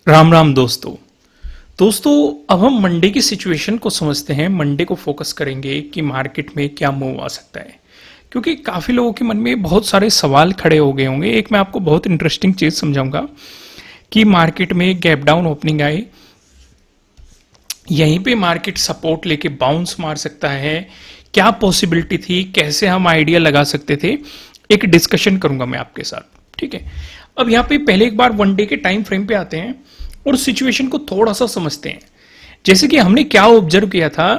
राम राम दोस्तों। अब हम मंडे की सिचुएशन को समझते हैं। मंडे को फोकस करेंगे कि मार्केट में क्या मूव आ सकता है, क्योंकि काफ़ी लोगों के मन में बहुत सारे सवाल खड़े हो गए होंगे। एक मैं आपको बहुत इंटरेस्टिंग चीज़ समझाऊंगा कि मार्केट में गैप डाउन ओपनिंग आए, यहीं पे मार्केट सपोर्ट लेके बाउंस मार सकता है, क्या पॉसिबिलिटी थी, कैसे हम आइडिया लगा सकते थे, एक डिस्कशन करूंगा मैं आपके साथ। ठीक है, अब यहाँ पे पहले एक बार वन डे के टाइम फ्रेम पे आते हैं और सिचुएशन को थोड़ा सा समझते हैं। जैसे कि हमने क्या ऑब्जर्व किया था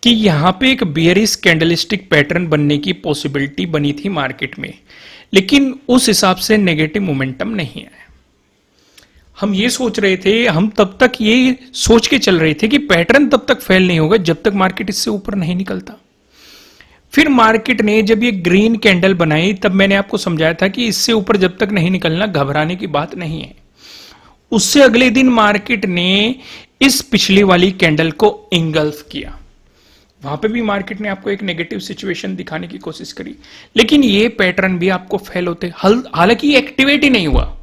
कि यहाँ पे एक बियरिश कैंडलस्टिक पैटर्न बनने की पॉसिबिलिटी बनी थी मार्केट में, लेकिन उस हिसाब से नेगेटिव मोमेंटम नहीं आया। हम ये सोच रहे थे, हम तब तक ये सोच के चल रहे थे कि पैटर्न तब तक फेल नहीं होगा जब तक मार्केट इससे ऊपर नहीं निकलता। फिर मार्केट ने जब ये ग्रीन कैंडल बनाई तब मैंने आपको समझाया था कि इससे ऊपर जब तक नहीं निकलना घबराने की बात नहीं है। उससे अगले दिन मार्केट ने इस पिछली वाली कैंडल को इंगल्फ किया, वहां पे भी मार्केट ने आपको एक नेगेटिव सिचुएशन दिखाने की कोशिश करी, लेकिन ये पैटर्न भी आपको फेल होते, हालांकि ये एक्टिवेट ही नहीं हुआ।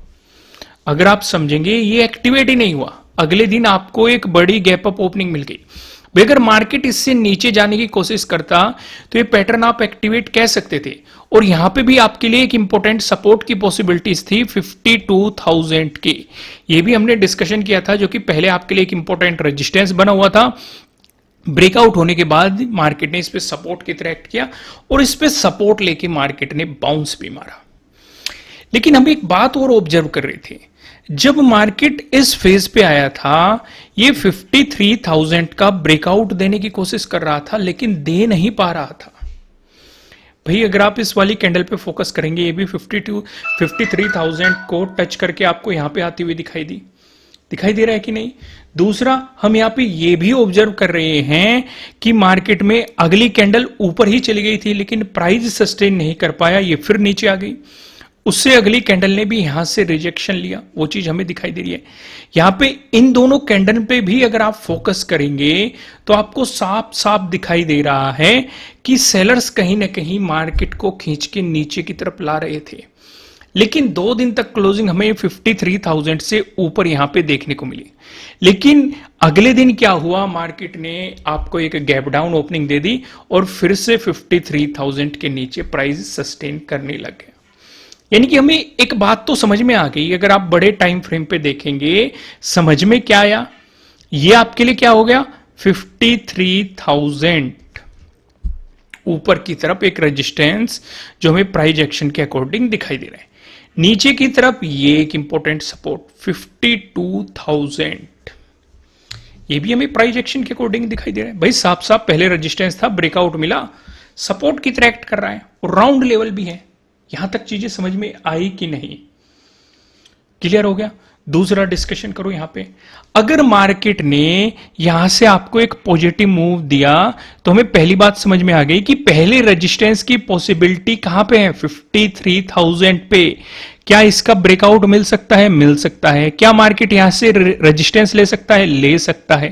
अगर आप समझेंगे ये एक्टिवेट ही नहीं हुआ, अगले दिन आपको एक बड़ी गैप अप ओपनिंग मिल गई। अगर मार्केट इससे नीचे जाने की कोशिश करता तो ये पैटर्न आप एक्टिवेट कह सकते थे, और यहां पे भी आपके लिए एक इंपॉर्टेंट सपोर्ट की पॉसिबिलिटीज थी 52,000 की। ये भी हमने डिस्कशन किया था, जो कि पहले आपके लिए एक इंपॉर्टेंट रेजिस्टेंस बना हुआ था। ब्रेकआउट होने के बाद मार्केट ने इस पे सपोर्ट की तरह एक्ट किया और इस पे सपोर्ट लेके मार्केट ने बाउंस भी मारा। लेकिन हम एक बात और ऑब्जर्व कर रहे थे, जब मार्केट इस फेज पे आया था ये 53,000 का ब्रेकआउट देने की कोशिश कर रहा था, लेकिन दे नहीं पा रहा था। भाई अगर आप इस वाली कैंडल पे फोकस करेंगे, ये भी 53,000 को टच करके आपको यहां पे आती हुई दिखाई दे रहा है कि नहीं। दूसरा, हम यहां पे ये भी ऑब्जर्व कर रहे हैं कि मार्केट में अगली कैंडल ऊपर ही चली गई थी, लेकिन प्राइस सस्टेन नहीं कर पाया, ये फिर नीचे आ गई। उससे अगली कैंडल ने भी यहां से रिजेक्शन लिया, वो चीज हमें दिखाई दे रही है। यहां पे इन दोनों कैंडल पे भी अगर आप फोकस करेंगे तो आपको साफ साफ दिखाई दे रहा है कि सेलर्स कहीं ना कहीं मार्केट को खींच के नीचे की तरफ ला रहे थे, लेकिन 2 दिन तक क्लोजिंग हमें 53,000 से ऊपर यहां पे देखने को मिली। लेकिन अगले दिन क्या हुआ, मार्केट ने आपको एक गैप डाउन ओपनिंग दे दी और फिर से 53,000 के नीचे प्राइस सस्टेन करने लग गया। यानी कि हमें एक बात तो समझ में आ गई, अगर आप बड़े टाइम फ्रेम पे देखेंगे समझ में क्या आया, ये आपके लिए क्या हो गया, 53,000 ऊपर की तरफ एक रेजिस्टेंस जो हमें प्राइस एक्शन के अकॉर्डिंग दिखाई दे रहा है। नीचे की तरफ ये एक इंपॉर्टेंट सपोर्ट 52,000, ये भी हमें प्राइस एक्शन के अकॉर्डिंग दिखाई दे रहा है। भाई साफ साफ पहले रेजिस्टेंस था, ब्रेकआउट मिला, सपोर्ट की तरह एक्ट कर रहा है और राउंड लेवल भी है। यहां तक चीजें समझ में आई कि नहीं, क्लियर हो गया। दूसरा डिस्कशन करो यहां पे, अगर मार्केट ने यहां से आपको एक पॉजिटिव मूव दिया तो हमें पहली बात समझ में आ गई कि पहले रेजिस्टेंस की पॉसिबिलिटी कहां पे है, 53,000 पे। क्या इसका ब्रेकआउट मिल सकता है? मिल सकता है। क्या मार्केट यहां से रेजिस्टेंस ले सकता है? ले सकता है।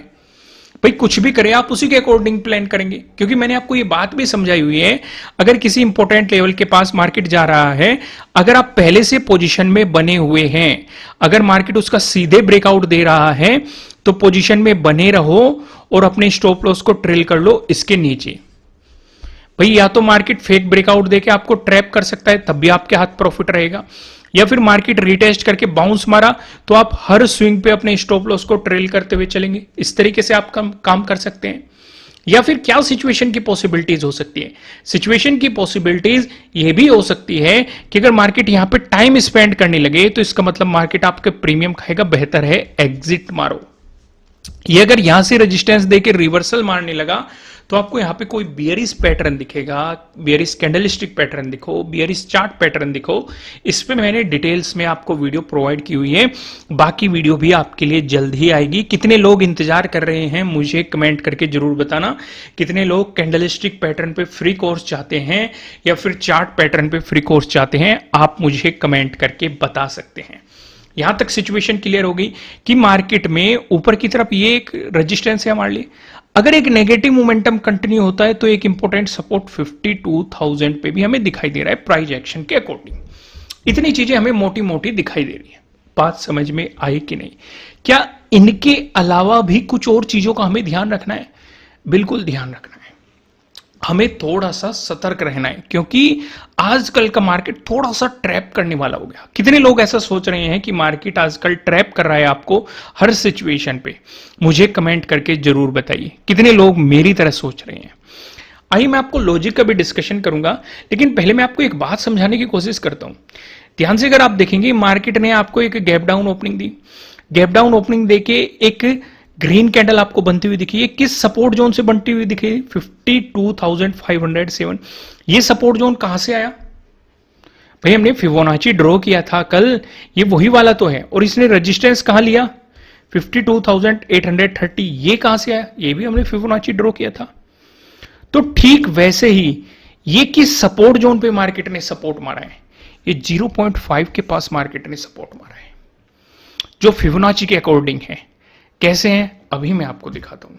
भाई कुछ भी करे आप उसी के अकॉर्डिंग प्लान करेंगे, क्योंकि मैंने आपको ये बात भी समझाई हुई है, अगर किसी इंपॉर्टेंट लेवल के पास मार्केट जा रहा है, अगर आप पहले से पोजीशन में बने हुए हैं, अगर मार्केट उसका सीधे ब्रेकआउट दे रहा है तो पोजीशन में बने रहो और अपने स्टॉप लॉस को ट्रेल कर लो इसके नीचे। भाई या तो मार्केट फेक ब्रेकआउट देके आपको ट्रैप कर सकता है, तब भी आपके हाथ प्रॉफिट रहेगा, या फिर मार्केट रिटेस्ट करके बाउंस मारा तो आप हर स्विंग पे अपने स्टॉप लॉस को ट्रेल करते हुए चलेंगे। इस तरीके से आप काम कर सकते हैं। या फिर क्या सिचुएशन की पॉसिबिलिटीज हो सकती है, सिचुएशन की पॉसिबिलिटीज ये भी हो सकती है कि अगर मार्केट यहां पे टाइम स्पेंड करने लगे तो इसका मतलब मार्केट आपके प्रीमियम खाएगा, बेहतर है एग्जिट मारो। ये अगर यहां से रेजिस्टेंस देके रिवर्सल मारने लगा तो आपको यहां पे कोई बियरिश पैटर्न दिखेगा, बियरिश कैंडलस्टिक पैटर्न दिखो, बियरिश चार्ट पैटर्न दिखो, इस पे मैंने डिटेल्स में आपको वीडियो प्रोवाइड की हुई है। बाकी वीडियो भी आपके लिए जल्द ही आएगी। कितने लोग इंतजार कर रहे हैं मुझे कमेंट करके जरूर बताना। कितने लोग कैंडलस्टिक पैटर्न पे फ्री कोर्स चाहते हैं या फिर चार्ट पैटर्न पे फ्री कोर्स चाहते हैं, आप मुझे कमेंट करके बता सकते हैं। यहां तक सिचुएशन क्लियर हो गई कि मार्केट में ऊपर की तरफ ये एक रेजिस्टेंस है हमारे लिए। अगर एक नेगेटिव मोमेंटम कंटिन्यू होता है तो एक इंपॉर्टेंट सपोर्ट 52,000 पे भी हमें दिखाई दे रहा है प्राइस एक्शन के अकॉर्डिंग। इतनी चीजें हमें मोटी मोटी दिखाई दे रही है। बात समझ में आई कि नहीं? क्या इनके अलावा भी कुछ और चीजों का हमें ध्यान रखना है? बिल्कुल ध्यान रखना है। हमें थोड़ा सा सतर्क रहना है, क्योंकि आजकल का मार्केट थोड़ा सा ट्रैप करने वाला हो गया। कितने लोग ऐसा सोच रहे हैं कि मार्केट आजकल ट्रैप कर रहा है आपको हर सिचुएशन पे? मुझे कमेंट करके जरूर बताइए कितने लोग मेरी तरह सोच रहे हैं। आइए मैं आपको लॉजिक का भी डिस्कशन करूंगा, लेकिन पहले मैं आपको एक बात समझाने की कोशिश करता हूं। ध्यान से अगर आप देखेंगे, मार्केट ने आपको एक गैप डाउन ओपनिंग दी, गैप डाउन ओपनिंग देके एक ग्रीन कैंडल आपको बनती हुई दिखी। ये किस सपोर्ट जोन से बनती हुई दिखी? 52,507। ये सपोर्ट जोन कहां से आया भाई? हमने फिबोनाची ड्रॉ किया था कल, ये वही वाला तो है। और इसने रेजिस्टेंस कहां लिया? 52,830। ये कहां से आया? ये भी हमने फिबोनाची ड्रॉ किया था। तो ठीक वैसे ही ये किस सपोर्ट जोन पे मार्केट ने सपोर्ट मारा है? ये 0.5 के पास मार्केट ने सपोर्ट मारा है, जो फिबोनाची के अकॉर्डिंग है। कैसे हैं अभी मैं आपको दिखाता हूं।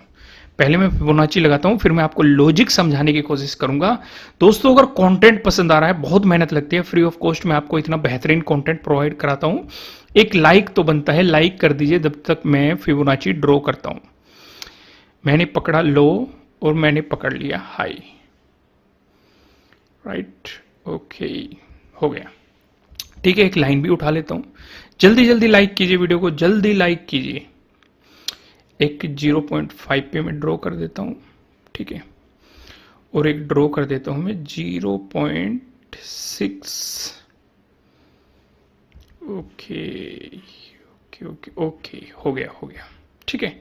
पहले मैं फिबोनाची लगाता हूं, फिर मैं आपको लॉजिक समझाने की कोशिश करूंगा। दोस्तों, अगर कंटेंट पसंद आ रहा है, बहुत मेहनत लगती है, फ्री ऑफ कॉस्ट मैं आपको इतना बेहतरीन कंटेंट प्रोवाइड कराता हूं। एक लाइक तो बनता है, लाइक कर दीजिए जब तक मैं फिबोनाची ड्रॉ करता हूं। मैंने पकड़ा लो और मैंने पकड़ लिया हाई, राइट, ओके, हो गया। ठीक है, एक लाइन भी उठा लेता हूं। जल्दी जल्दी लाइक कीजिए, वीडियो को जल्दी लाइक कीजिए। एक 0.5 पे मैं ड्रॉ कर देता हूं, ठीक है, और एक ड्रॉ कर देता हूं मैं 0.6। ओके ओके ओके ओके, हो गया हो गया, ठीक है,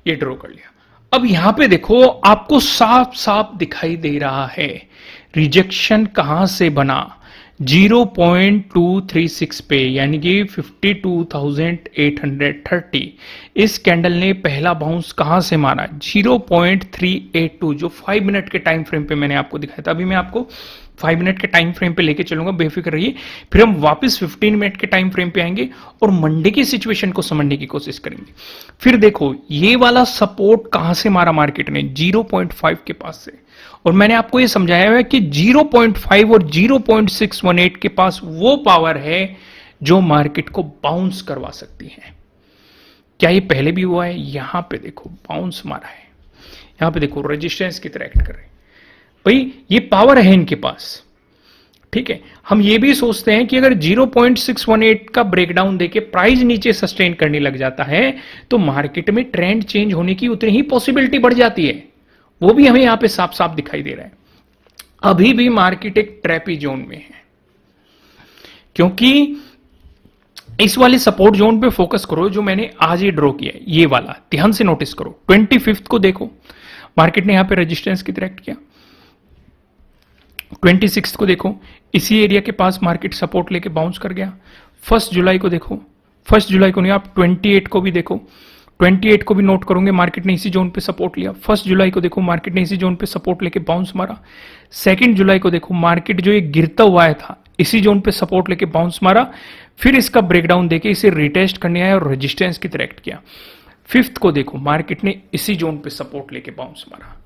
ये ड्रॉ कर लिया। अब यहां पे देखो, आपको साफ साफ दिखाई दे रहा है रिजेक्शन कहां से बना? 0.236 पे, यानी कि 52,830। इस कैंडल ने पहला बाउंस कहां से मारा? 0.382, जो 5 मिनट के टाइम फ्रेम पे मैंने आपको दिखाया था। अभी मैं आपको 5 मिनट के टाइम फ्रेम पे लेके चलूंगा, बेफिक्र रहिए। फिर हम वापस 15 मिनट के टाइम फ्रेम पे आएंगे और मंडे की सिचुएशन को समझने की कोशिश करेंगे। फिर देखो, ये वाला सपोर्ट कहां से मारा मार्केट ने? 0.5 के पास से। और मैंने आपको ये समझाया है कि 0.5 और 0.618 के पास वो पावर है जो मार्केट को बाउंस करवा सकती है। क्या ये पहले भी हुआ है? यहां पे देखो बाउंस मारा है, यहां पे देखो रेजिस्टेंस की तरह एक्ट कर रहे हैं। भाई ये पावर है इनके पास, ठीक है। हम ये भी सोचते हैं कि अगर 0.618 का ब्रेकडाउन देके प्राइस नीचे सस्टेन करने लग जाता है तो मार्केट में ट्रेंड चेंज होने की उतनी ही पॉसिबिलिटी बढ़ जाती है। वो भी हमें यहां पे साफ साफ दिखाई दे रहा है। अभी भी मार्केट एक ट्रैपी जोन में है, क्योंकि इस वाले सपोर्ट जोन पे फोकस करो जो मैंने आज ही ड्रॉ किया है, ये वाला ध्यान से नोटिस करो। 25 को देखो, मार्केट ने यहां पे रेजिस्टेंस की तरह एक्ट किया। 26 को देखो, इसी एरिया के पास मार्केट सपोर्ट लेके बाउंस कर गया। 1 जुलाई को देखो, 1 जुलाई को नहीं, आप 28 को भी देखो, 28 को भी नोट करोगे, मार्केट ने इसी जोन पे सपोर्ट लिया। 1 जुलाई को देखो, मार्केट ने इसी जोन पे सपोर्ट लेके बाउंस मारा। 2 जुलाई को देखो, मार्केट जो ये गिरता हुआ आया था इसी जोन पे सपोर्ट लेके बाउंस मारा, फिर इसका ब्रेकडाउन देके इसे रिटेस्ट करने आया और रेजिस्टेंस की तरह एक्ट किया। 5 को देखो, मार्केट ने इसी जोन पे सपोर्ट लेके बाउंस मारा।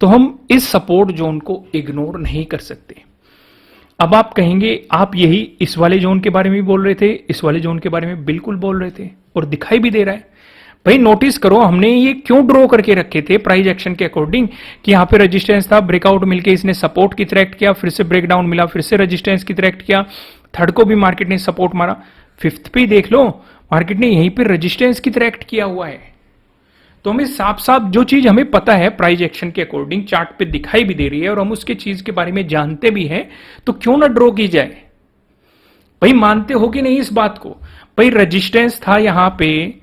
तो हम इस सपोर्ट जोन को इग्नोर नहीं कर सकते। अब आप कहेंगे, आप यही इस वाले जोन के बारे में भी बोल रहे थे, इस वाले जोन के बारे में बिल्कुल बोल रहे थे और दिखाई भी दे रहा है। भाई नोटिस करो, हमने ये क्यों ड्रॉ करके रखे थे प्राइस एक्शन के अकॉर्डिंग कि यहां पे रेजिस्टेंस था, ब्रेकआउट मिलके इसने सपोर्ट की तरह एक्ट किया, फिर से ब्रेकडाउन मिला, फिर से रेजिस्टेंस की तरह एक्ट किया। 3rd को भी मार्केट ने सपोर्ट मारा। 5th पे देख लो, मार्केट ने यहीं पे रेजिस्टेंस की तरह एक्ट किया हुआ है। तो हमें साफ साफ जो चीज हमें पता है प्राइस एक्शन के अकॉर्डिंग चार्ट पे दिखाई भी दे रही है और हम उसके चीज के बारे में जानते भी हैं, तो क्यों ना ड्रॉ की जाए? भाई मानते हो कि नहीं इस बात को? भाई रेजिस्टेंस था यहां पे,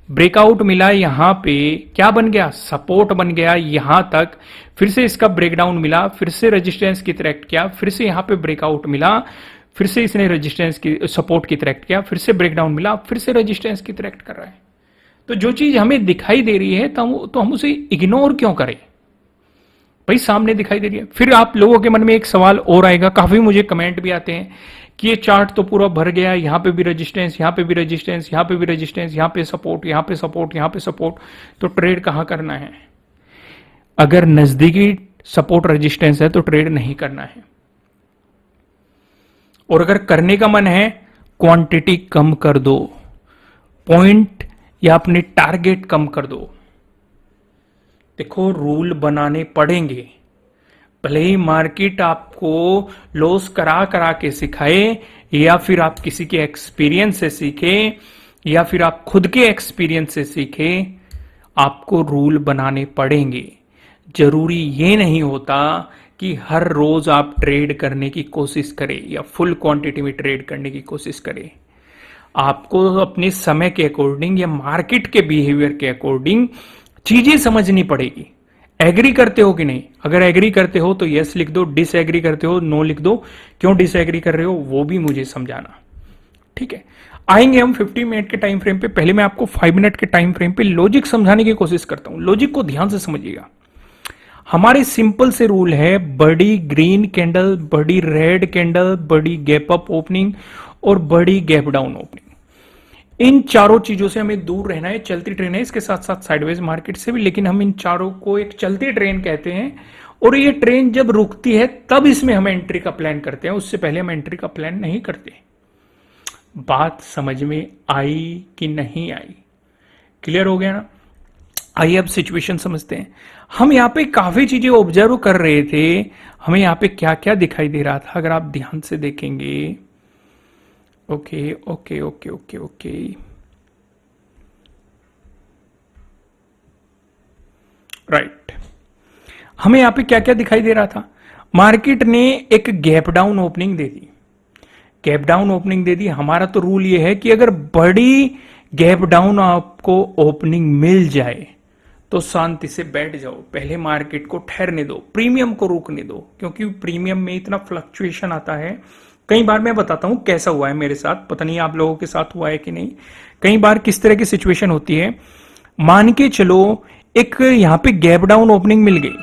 ब्रेकआउट मिला यहां पे, क्या बन गया? सपोर्ट बन गया यहां तक, फिर से इसका ब्रेकडाउन मिला, फिर से रेजिस्टेंस की तरह एक्ट किया, फिर से यहां पे ब्रेकआउट मिला, फिर से इसने रेजिस्टेंस की सपोर्ट की तरह एक्ट किया, फिर से ब्रेकडाउन मिला, फिर से रेजिस्टेंस की तरह एक्ट कर रहा है। तो जो चीज हमें दिखाई दे रही है तो हम उसे इग्नोर क्यों करें? भाई सामने दिखाई दे रही है। फिर आप लोगों के मन में एक सवाल और आएगा, काफी मुझे कमेंट भी आते हैं कि ये चार्ट तो पूरा भर गया, यहां पे भी रेजिस्टेंस, यहां पे भी रेजिस्टेंस, यहां पे भी रेजिस्टेंस, यहां पे सपोर्ट, यहां पे सपोर्ट, यहां पे सपोर्ट, तो ट्रेड कहां करना है? अगर नजदीकी सपोर्ट रेजिस्टेंस है तो ट्रेड नहीं करना है, और अगर करने का मन है क्वांटिटी कम कर दो। पॉइंट या अपने टारगेट कम कर दो। देखो, रूल बनाने पड़ेंगे, भले ही मार्केट आपको लॉस करा करा के सिखाए, या फिर आप किसी के एक्सपीरियंस से सीखे, या फिर आप खुद के एक्सपीरियंस से सीखे, आपको रूल बनाने पड़ेंगे। जरूरी ये नहीं होता कि हर रोज आप ट्रेड करने की कोशिश करें या फुल क्वांटिटी में ट्रेड करने की कोशिश करें। आपको अपने समय के अकॉर्डिंग या मार्केट के बिहेवियर के अकॉर्डिंग चीजें समझनी पड़ेगी। एग्री करते हो कि नहीं? अगर एग्री करते हो तो यस लिख दो, डिसएग्री करते हो नो लिख दो। क्यों डिसएग्री कर रहे हो वो भी मुझे समझाना, ठीक है? आएंगे हम 50 मिनट के टाइम फ्रेम पे। पहले मैं आपको 5 मिनट के टाइम फ्रेम पे लॉजिक समझाने की कोशिश करता हूं। लॉजिक को ध्यान से समझिएगा। हमारे सिंपल से रूल है, बड़ी ग्रीन कैंडल, बड़ी रेड कैंडल, बड़ी गैप अप ओपनिंग और बड़ी गैप डाउन ओपनिंग, इन चारों चीजों से हमें दूर रहना है। चलती ट्रेन है, इसके साथ साथ साइडवेज मार्केट से भी, लेकिन हम इन चारों को एक चलती ट्रेन कहते हैं। और ये ट्रेन जब रुकती है तब इसमें हम एंट्री का प्लान करते हैं, उससे पहले हम एंट्री का प्लान नहीं करते। बात समझ में आई कि नहीं आई? क्लियर हो गया ना? आइए अब सिचुएशन समझते हैं। हम यहां पे काफी चीजें ऑब्जर्व कर रहे थे। हमें यहां पे क्या क्या दिखाई दे रहा था अगर आप ध्यान से देखेंगे। Okay okay okay okay okay, right. हमें यहां पे क्या क्या दिखाई दे रहा था? मार्केट ने एक गैप डाउन ओपनिंग दे दी, गैप डाउन ओपनिंग दे दी। हमारा तो रूल ये है कि अगर बड़ी गैप डाउन आपको ओपनिंग मिल जाए तो शांति से बैठ जाओ, पहले मार्केट को ठहरने दो, प्रीमियम को रोकने दो, क्योंकि प्रीमियम में इतना फ्लक्चुएशन आता है। कई बार मैं बताता हूं कैसा हुआ है मेरे साथ, पता नहीं आप लोगों के साथ हुआ है कि नहीं। कई बार किस तरह की सिचुएशन होती है, मान के चलो एक यहां पे गैप डाउन ओपनिंग मिल गई,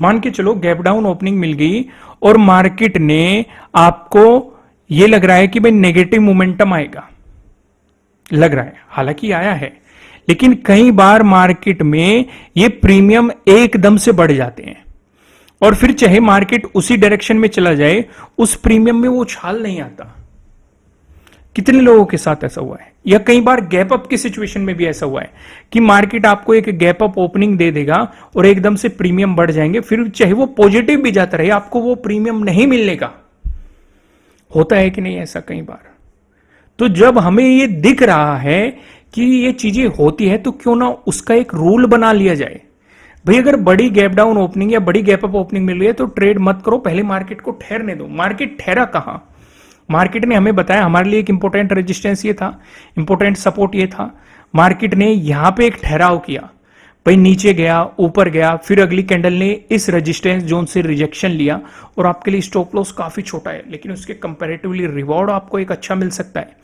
मान के चलो गैप डाउन ओपनिंग मिल गई और मार्केट ने आपको ये लग रहा है कि भाई नेगेटिव मोमेंटम आएगा, लग रहा है, हालांकि आया है, लेकिन कई बार मार्केट में ये प्रीमियम एकदम से बढ़ जाते हैं और फिर चाहे मार्केट उसी डायरेक्शन में चला जाए, उस प्रीमियम में वो उछाल नहीं आता। कितने लोगों के साथ ऐसा हुआ है? या कई बार गैप अप की सिचुएशन में भी ऐसा हुआ है कि मार्केट आपको एक गैप अप ओपनिंग दे देगा और एकदम से प्रीमियम बढ़ जाएंगे, फिर चाहे वो पॉजिटिव भी जाता रहे, आपको वो प्रीमियम नहीं मिलने का। होता है कि नहीं ऐसा कई बार? तो जब हमें ये दिख रहा है कि ये चीजें होती है तो क्यों ना उसका एक रूल बना लिया जाए। भाई अगर बड़ी गैप डाउन ओपनिंग या बड़ी गैप अप ओपनिंग मिल रही है तो ट्रेड मत करो, पहले मार्केट को ठहरने दो। मार्केट ठहरा कहां? मार्केट ने हमें बताया हमारे लिए एक इंपॉर्टेंट रेजिस्टेंस ये था, इंपॉर्टेंट सपोर्ट ये था। मार्केट ने यहां पे एक ठहराव किया, भाई नीचे गया, ऊपर गया, फिर अगली कैंडल ने इस रेजिस्टेंस जोन से रिजेक्शन लिया और आपके लिए स्टॉप लॉस काफी छोटा है, लेकिन उसके कंपैरेटिवली रिवॉर्ड आपको एक अच्छा मिल सकता है,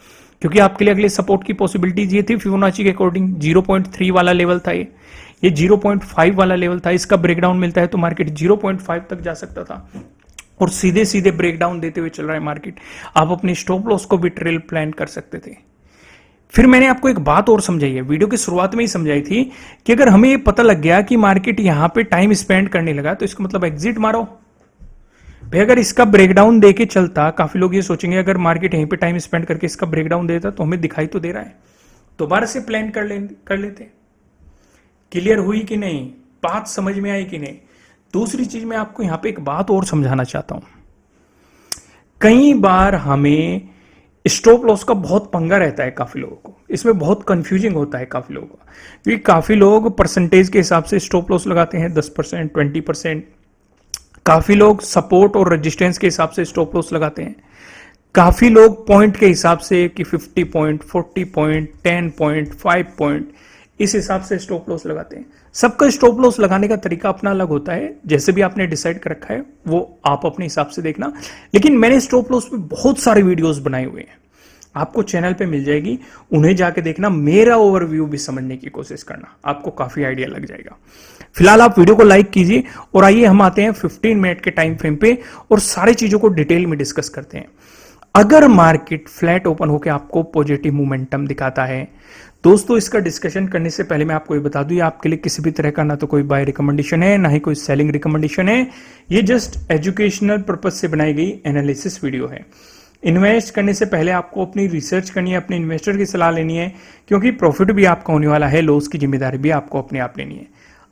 क्योंकि आपके लिए अगले सपोर्ट की पॉसिबिलिटीज ये थी फिबोनाची के अकॉर्डिंग 0.3 वाला लेवल था, ये 0.5 वाला लेवल था। इसका ब्रेकडाउन मिलता है तो मार्केट 0.5 तक जा सकता था और सीधे सीधे ब्रेकडाउन देते हुए चल रहा है मार्केट। आप अपने स्टॉप लॉस को भी ट्रेल प्लान कर सकते थे। फिर मैंने आपको एक बात और समझाई है, वीडियो की शुरुआत में ही समझाई थी कि अगर हमें ये पता लग गया कि मार्केट यहां पे टाइम स्पेंड करने लगा तो इसका मतलब एग्जिट मारो। भाई अगर इसका ब्रेकडाउन देके चलता, काफी लोग ये सोचेंगे अगर मार्केट यहीं पे टाइम स्पेंड करके इसका ब्रेकडाउन देता तो हमें दिखाई तो दे रहा है, दोबारा से प्लान कर लेते। क्लियर हुई कि नहीं? बात समझ में आई कि नहीं? दूसरी चीज मैं आपको यहां पे एक बात और समझाना चाहता हूं। कई बार हमें स्टॉप लॉस का बहुत पंगा रहता है काफी लोगों को, इसमें बहुत कंफ्यूजिंग होता है काफी लोगों को, क्योंकि काफी लोग परसेंटेज के हिसाब से स्टॉप लॉस लगाते हैं, 10%, 20%। काफी लोग सपोर्ट और रेजिस्टेंस के हिसाब से स्टॉप लॉस लगाते हैं। काफी लोग पॉइंट के हिसाब से कि 50 पॉइंट, 40 पॉइंट, 10 पॉइंट, 5 पॉइंट, इस हिसाब से स्टॉप लॉस लगाते हैं। सबका स्टॉप लॉस लगाने का तरीका अपना अलग होता है, जैसे भी आपने डिसाइड कर रखा है वो आप अपने हिसाब से देखना। लेकिन मैंने स्टॉप लॉस पे बहुत सारे वीडियोस बनाए हुए हैं, आपको चैनल पे मिल जाएगी, उन्हें जाके देखना, मेरा ओवरव्यू भी समझने की कोशिश करना, आपको काफी आइडिया लग जाएगा। फिलहाल आप वीडियो को लाइक कीजिए और आइए हम आते हैं 15 मिनट के टाइम फ्रेम पे और सारी चीजों को डिटेल में डिस्कस करते हैं। अगर मार्केट फ्लैट ओपन होकर आपको पॉजिटिव मोमेंटम दिखाता है, दोस्तों इसका डिस्कशन करने से पहले मैं आपको ये बता दूं, ये आपके लिए किसी भी तरह का ना तो कोई बाय रिकमेंडेशन है, ना ही कोई सेलिंग रिकमेंडेशन है। ये जस्ट एजुकेशनल पर्पज से बनाई गई एनालिसिस वीडियो है। इन्वेस्ट करने से पहले आपको अपनी रिसर्च करनी है, अपने इन्वेस्टर की सलाह लेनी है, क्योंकि प्रॉफिट भी आपका होने वाला है, लॉस की जिम्मेदारी भी आपको अपने आप लेनी है।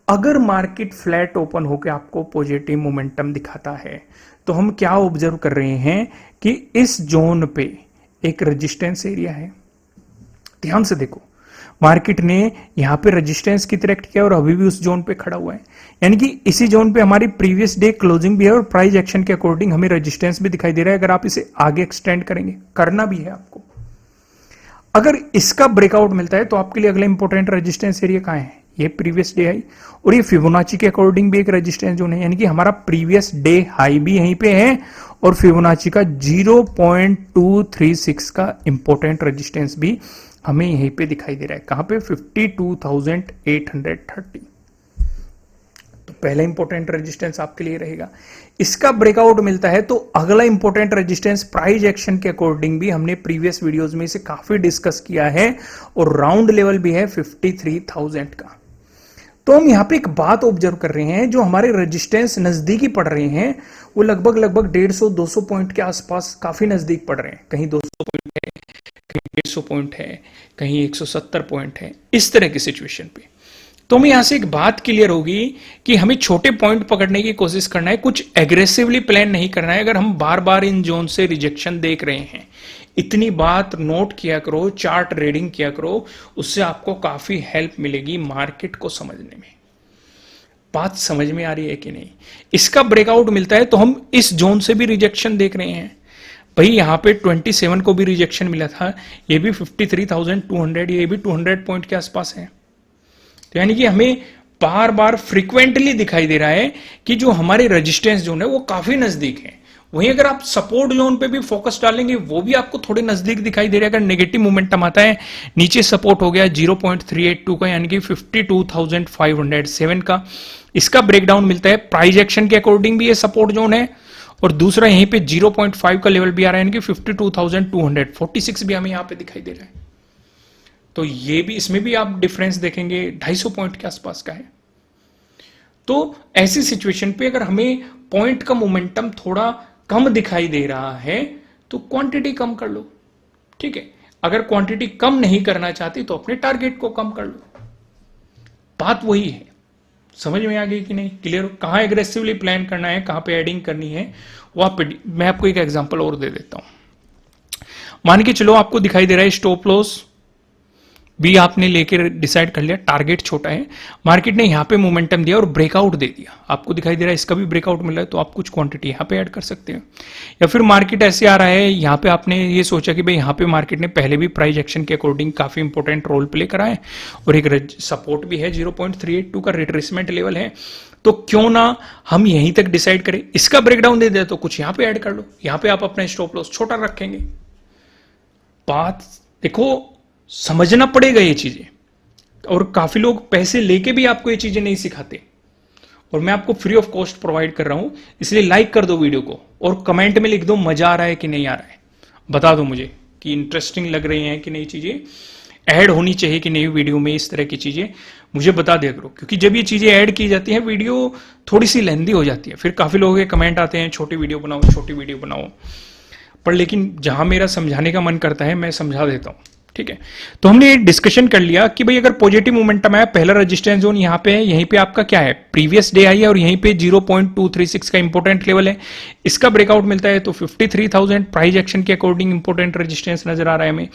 अगर मार्केट फ्लैट ओपन होकर आपको पॉजिटिव मोमेंटम दिखाता है तो हम क्या ऑब्जर्व कर रहे हैं कि इस जोन पे एक रेजिस्टेंस एरिया है। ध्यान से देखो, मार्केट ने यहां पे रेजिस्टेंस की तरह किया और अभी भी उस जोन पे खड़ा हुआ है, यानी कि इसी जोन पे हमारी प्रीवियस डे क्लोजिंग भी है और प्राइस एक्शन के अकॉर्डिंग हमें रेजिस्टेंस भी दिखाई दे रहा है। अगर आप इसे आगे एक्सटेंड करेंगे, करना भी है आपको, अगर इसका ब्रेकआउट मिलता है तो आपके लिए अगला इंपॉर्टेंट रेजिस्टेंस एरिया कहां है? ये प्रीवियस डे हाई और ये फिबोनाची के अकॉर्डिंग भी एक रेजिस्टेंस जोन है, यानी कि हमारा प्रीवियस डे हाई भी यहीं पे है और फिबोनाची का 0.236 का इंपॉर्टेंट रेजिस्टेंस भी हमें यहीं पे दिखाई दे रहा है। कहां पे? 52,830। तो पहला इंपॉर्टेंट रेजिस्टेंस आपके लिए रहेगा। इसका ब्रेकआउट मिलता है तो अगला इंपॉर्टेंट रेजिस्टेंस प्राइस एक्शन के अकॉर्डिंग भी हमने प्रीवियस वीडियोस में इसे काफी डिस्कस किया है और राउंड लेवल भी है 53,000 का। तो हम यहां पे एक बात ऑब्जर्व कर रहे हैं, जो हमारे रेजिस्टेंस नजदीकी पड़ रहे हैं वो लगभग 150-200 पॉइंट के आसपास काफी नजदीक पड़ रहे हैं। कहीं 200 पॉइंट है, कहीं 150 पॉइंट है, कहीं 170 पॉइंट है, इस तरह की सिचुएशन पे। तो हमें यहां से एक बात क्लियर होगी कि हमें छोटे पॉइंट पकड़ने की कोशिश करना है, कुछ एग्रेसिवली प्लान नहीं करना है। अगर हम बार बार इन जोन से रिजेक्शन देख रहे हैं, इतनी बात नोट किया करो, चार्ट रीडिंग किया करो, उससे आपको काफी हेल्प मिलेगी मार्केट को समझने में। बात समझ में आ रही है कि नहीं? इसका ब्रेकआउट मिलता है तो हम इस जोन से भी रिजेक्शन देख रहे हैं। भाई यहां पे 27 को भी रिजेक्शन मिला था, ये भी 53,200, ये भी 200 पॉइंट के आसपास है। तो यानी कि हमें बार बार फ्रीक्वेंटली दिखाई दे रहा है कि जो हमारे रेजिस्टेंस जोन है वो काफी नजदीक है। वहीं अगर आप सपोर्ट जोन पे भी फोकस डालेंगे वो भी आपको थोड़े नजदीक दिखाई दे रहा है। अगर नेगेटिव मोमेंटम आता है, नीचे सपोर्ट हो गया 0.382 का, यानी कि 52,507 का, इसका ब्रेकडाउन मिलता है प्राइस एक्शन के अकॉर्डिंग भी ये सपोर्ट जोन है और दूसरा यहीं पे 0.5 का लेवल भी आ रहा है, यानी कि 52,246 भी हमें यहां पे दिखाई दे रहा है। तो ये भी, इसमें भी आप डिफरेंस देखेंगे 250 पॉइंट के आसपास का है। तो ऐसी सिचुएशन पे अगर हमें पॉइंट का मोमेंटम थोड़ा कम दिखाई दे रहा है तो क्वांटिटी कम कर लो, ठीक है। अगर क्वांटिटी कम नहीं करना चाहती तो अपने टारगेट को कम कर लो। बात वही है, समझ में आ गई कि नहीं? क्लियर? कहां एग्रेसिवली प्लान करना है, कहां पे एडिंग करनी है, वो आप, मैं आपको एक एग्जांपल और दे देता हूं। मान के चलो आपको दिखाई दे रहा है स्टॉप लॉस भी आपने लेकर डिसाइड कर लिया, टारगेट छोटा है, मार्केट ने यहां पे मोमेंटम दिया और ब्रेकआउट दे दिया, आपको दिखाई दे रहा है इसका भी ब्रेकआउट मिल रहा है, तो आप कुछ क्वांटिटी यहां पे ऐड कर सकते हैं। या फिर मार्केट ऐसे आ रहा है, यहां पे आपने ये सोचा कि भाई यहां पे मार्केट ने पहले भी प्राइस एक्शन के अकॉर्डिंग काफी इंपॉर्टेंट रोल प्ले करा है और एक सपोर्ट भी है 0.382 का रिट्रेसमेंट लेवल है, तो क्यों ना हम यहीं तक डिसाइड करें, इसका ब्रेकडाउन दे दे तो कुछ यहां पे ऐड कर लो, यहां पे आप अपना स्टॉप लॉस छोटा रखेंगे। बात देखो, समझना पड़ेगा ये चीजें, और काफी लोग पैसे लेके भी आपको ये चीजें नहीं सिखाते, और मैं आपको फ्री ऑफ कॉस्ट प्रोवाइड कर रहा हूं, इसलिए लाइक कर दो वीडियो को और कमेंट में लिख दो मजा आ रहा है कि नहीं आ रहा है, बता दो मुझे कि इंटरेस्टिंग लग रही हैं कि नहीं, चीजें ऐड होनी चाहिए कि नहीं वीडियो में, इस तरह की चीजें मुझे बता दिया करो, क्योंकि जब ये चीजें ऐड की जाती हैं वीडियो थोड़ी सी लेंदी हो जाती है, फिर काफी लोगों के कमेंट आते हैं छोटी वीडियो बनाओ, छोटी वीडियो बनाओ, पर लेकिन जहां मेरा समझाने का मन करता है मैं समझा देता हूं, ठीक है। तो हमने डिस्कशन कर लिया कि भाई अगर पॉजिटिव मोमेंटम आया, पहला रेजिस्टेंस जोन यहां पे है, यहीं पे आपका क्या है, प्रीवियस डे आई है और यहीं पे 0.236 का इंपॉर्टेंट लेवल है, इसका ब्रेकआउट मिलता है तो 53,000 प्राइस एक्शन के अकॉर्डिंग इंपॉर्टेंट रेजिस्टेंस नजर आ रहा है हमें,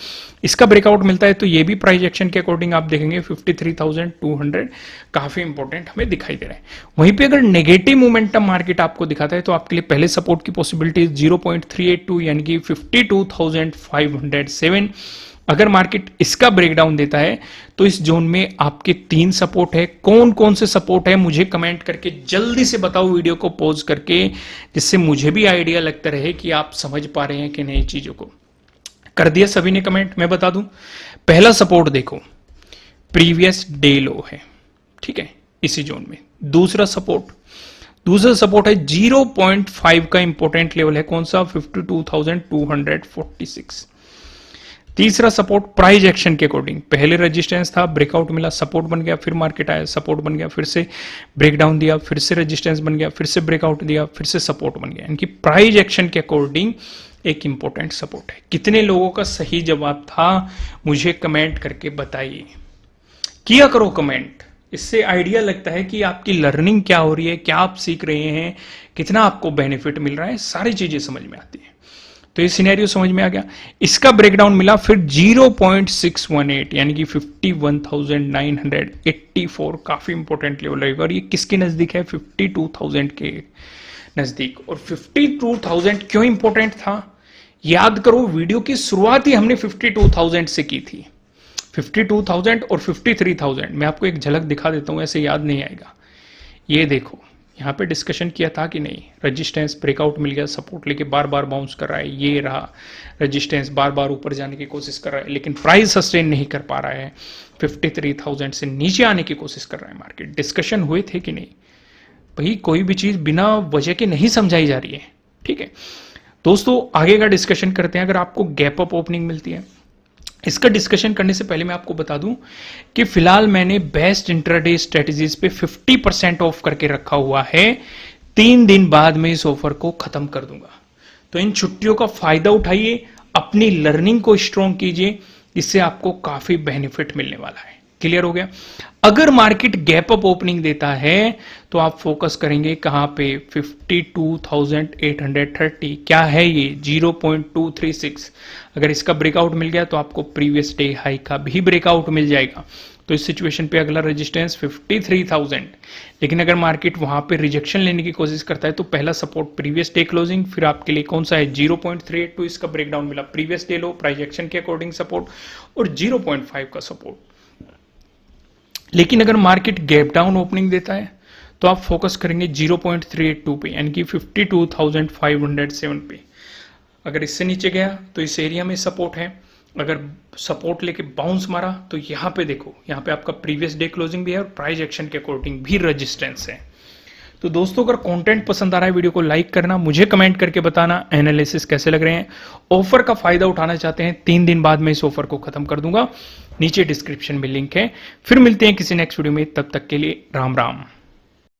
इसका ब्रेकआउट मिलता है तो ये भी प्राइस एक्शन के अकॉर्डिंग आप देखेंगे 53,200 काफी इंपॉर्टेंट हमें दिखाई दे रहा है। वहीं पे अगर नेगेटिव मोमेंटम मार्केट आपको दिखाता है तो आपके लिए पहले सपोर्ट की पॉसिबिलिटी 0.382 यानी कि 52,507। अगर मार्केट इसका ब्रेकडाउन देता है तो इस जोन में आपके 3 सपोर्ट है। कौन कौन से सपोर्ट है मुझे कमेंट करके जल्दी से बताओ, वीडियो को पॉज करके, जिससे मुझे भी आइडिया लगता रहे कि आप समझ पा रहे हैं कि नहीं चीजों को। कर दिया सभी ने कमेंट? मैं बता दूं, पहला सपोर्ट देखो प्रीवियस डे लो है, ठीक है, इसी जोन में। दूसरा सपोर्ट है 0.5 का इंपॉर्टेंट लेवल है, कौन सा, 52,246। तीसरा सपोर्ट प्राइस एक्शन के अकॉर्डिंग, पहले रेजिस्टेंस था, ब्रेकआउट मिला, सपोर्ट बन गया, फिर मार्केट आया, सपोर्ट बन गया, फिर से ब्रेकडाउन दिया, फिर से रेजिस्टेंस बन गया, फिर से ब्रेकआउट दिया, फिर से सपोर्ट बन गया, यानी कि प्राइस एक्शन के अकॉर्डिंग एक इंपॉर्टेंट सपोर्ट है। कितने लोगों का सही जवाब था मुझे कमेंट करके बताइए। किया करो कमेंट, इससे आइडिया लगता है कि आपकी लर्निंग क्या हो रही है, क्या आप सीख रहे हैं, कितना आपको बेनिफिट मिल रहा है, सारी चीजें समझ में आती है। तो ये सिनेरियो समझ में आ गया। इसका ब्रेकडाउन मिला फिर 0.618 यानी कि 51,984, काफी इंपॉर्टेंट लेवल रहेगा। और ये किसके नजदीक है? 52,000 के नजदीक। और 52,000 क्यों इंपॉर्टेंट था? याद करो, वीडियो की शुरुआत ही हमने 52,000 से की थी। 52,000 और 53,000 मैं आपको एक झलक दिखा देता हूं, ऐसे याद नहीं आएगा। ये देखो, यहां पे डिस्कशन किया था कि नहीं, रेजिस्टेंस ब्रेकआउट मिल गया, सपोर्ट लेके बार बार बाउंस कर रहा है, ये रहा रेजिस्टेंस, बार बार ऊपर जाने की कोशिश कर रहा है, लेकिन प्राइस सस्टेन नहीं कर पा रहा है, 53,000 से नीचे आने की कोशिश कर रहा है मार्केट। डिस्कशन हुए थे कि नहीं भाई? कोई भी चीज बिना वजह के नहीं समझाई जा रही है, ठीक है दोस्तों। आगे का डिस्कशन करते हैं। अगर आपको गैप अप ओपनिंग मिलती है, इसका डिस्कशन करने से पहले मैं आपको बता दूं कि फिलहाल मैंने बेस्ट इंट्राडे स्ट्रेटजीज पे 50% ऑफ करके रखा हुआ है। 3 दिन बाद में इस ऑफर को खत्म कर दूंगा। तो इन छुट्टियों का फायदा उठाइए, अपनी लर्निंग को स्ट्रॉन्ग कीजिए, इससे आपको काफी बेनिफिट मिलने वाला है। क्लियर हो गया? अगर मार्केट गैप अप ओपनिंग देता है तो आप फोकस करेंगे कहां पे? 52,830। क्या है ये? 0.236। अगर इसका ब्रेकआउट मिल गया तो आपको प्रीवियस डे हाई का भी ब्रेकआउट मिल जाएगा। तो इस सिचुएशन पे अगला रेजिस्टेंस 53,000। लेकिन अगर मार्केट वहां पे रिजेक्शन लेने की कोशिश करता है तो पहला सपोर्ट प्रीवियस डे क्लोजिंग, फिर आपके लिए कौन सा है? 0.382। इसका ब्रेकडाउन मिला, प्रीवियस डे लो, प्राइस एक्शन के अकॉर्डिंग सपोर्ट, और 0.5 का सपोर्ट। लेकिन अगर मार्केट गैप डाउन ओपनिंग देता है तो आप फोकस करेंगे 0.382 पे, यानी कि 52,507 पे। अगर इससे नीचे गया तो इस एरिया में सपोर्ट है। अगर सपोर्ट लेके बाउंस मारा तो यहां पे देखो, यहां पे आपका प्रीवियस डे क्लोजिंग भी है और प्राइस एक्शन के अकॉर्डिंग भी रेजिस्टेंस है। तो दोस्तों, अगर कंटेंट पसंद आ रहा है, वीडियो को लाइक करना, मुझे कमेंट करके बताना एनालिसिस कैसे लग रहे हैं। ऑफर का फायदा उठाना चाहते हैं, 3 दिन बाद मैं इस ऑफर को खत्म कर दूंगा। नीचे डिस्क्रिप्शन में लिंक है। फिर मिलते हैं किसी नेक्स्ट वीडियो में, तब तक के लिए राम राम।